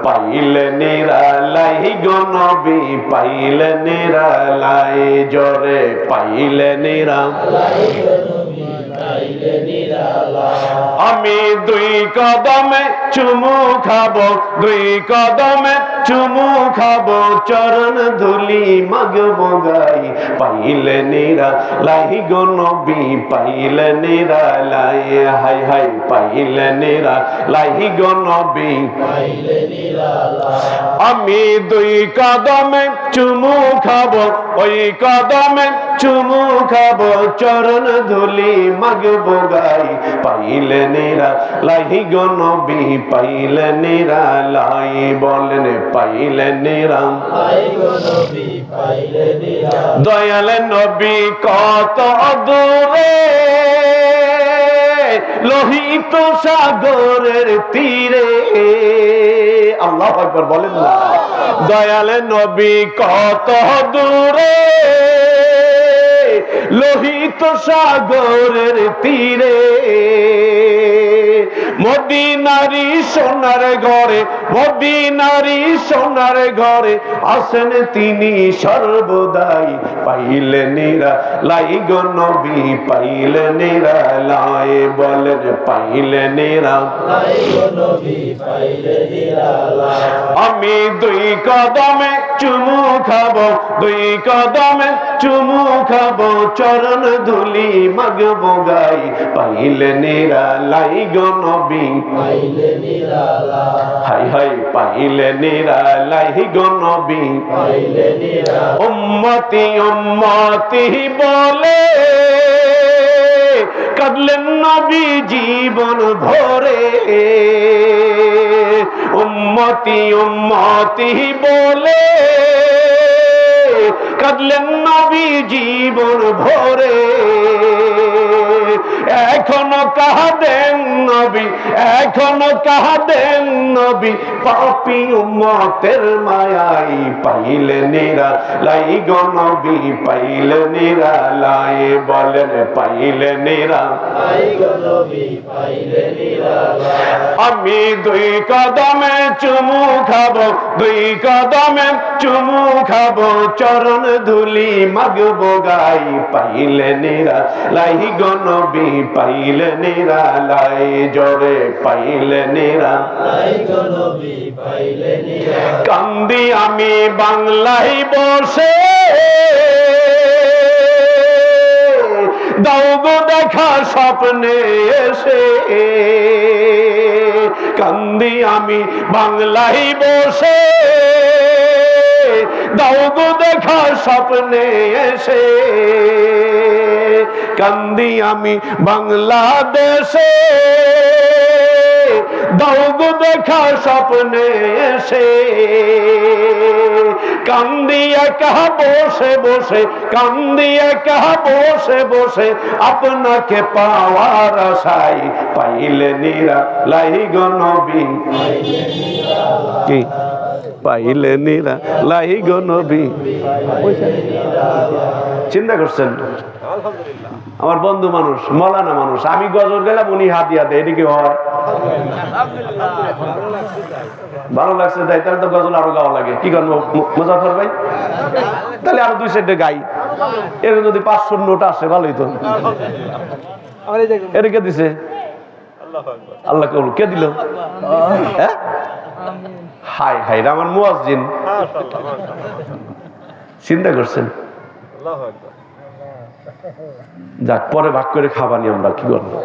পাইলে নিরালাই গো নবী পাইলে নিরালাই জোরে পাইলে নিরালাই আমি দুই কদমে চুমু খাবো দুই কদমে চুমু খাবো চরণ ধুলি মাগবো গাই পাইলে নিরালাই গো নবী পাইলে নিরালাই হাই হাই পাইলে নিরালাই গো নবী পাইলে নিরালাই আমি দুই কদমে চুমু খাবো ওই কদমে চুমু খাবো চরণ ধুলি মাগবো গাই পাইলে নিরালাই গো নবী পাইলে নিরালাই বলেন পাইলে নিরালাই গো নবী পাইলে নিরালাই দয়াল নবী কত দূরে লোহিত সাগরের তীরে আল্লাহু আকবার বলেন না দয়াল নবী কত দূরে লোহিত সাগরের তীরে মদিনারি সোনার ঘরে মদিনারি সোনার ঘরে আসেন তিনি সর্বদাই পাইলে নিরালাই গো নবী পাইলে নিরালাই বলেন পাইলে নিরালাই গো নবী পাইলে নিরালাই আমি দুই কদমে চুমু খাবো দুই কদমে চুমু খাবো চরণ ধুলি মাগবো গাই পাইলে নিরালাই গো নবী পাইলে নিরালাই হাই হাই পাইলে নিরালাই গো নবী পাইলে নিরালাই উম্মতি উম্মতি বলে কাঁদলেন নবী জীবন ভরে উম্মতি উম্মতি বলে কাঁদলেন নবী জীবন ভরে এখনো কাঁদেন নবী এখনো কাঁদেন নবী পাপী উম্মতের মায়াই পাইলে নিরালাই গো নবী পাইলে নিরালাই বলেন পাইলে নিরালাই গো নবী পাইলে নিরালাই আমি দুই কদমে চুমু খাবো দুই কদমে চুমু খাবো চরণ ধুলি মাগবো গাই পাইলে নিরালাই গো নবী পাইলে নিরালাই জোরে পাইলে নিরালাই গো নবী পাইলে নিরালাই কান্দি আমি বাংলায় বসে দাও গো দেখা স্বপ্নে এসে কান্দি আমি বাংলায় বসে দাও গো দেখা স্বপ্নে এসে কান্দি আমি বাংলাদেশে দাও গো দেখা স্বপ্নে এসে কান্দি একা বসে বসে কান্দি একা বসে বসে আপনাকে পাওয়ার আশায় পাইলে নিরালাই গো নবী কি পাইলে নিরালাই গো নবী চিন্তা করছেন আমার বন্ধু মানুষ মৌলানা মানুষ আমি গজল গেলাম উনি হাতিয়া দেয় এদিকে হয় ভালো লাগছে তাই তাহলে তো গজল আরো গাওয়া লাগে কি করবো মুজাফর ভাই তাহলে আরো দুই সাইডে গাই এর যদি 500 নোট আসে ভালোই তো এটা কে দিছে আল্লাহ কবুল কে দিল হ্যাঁ হাই হাই আমার মুয়াজ্জিন চিন্তা করছেন যাক পরে ভাগ করে খাবানি আমরা কি করবো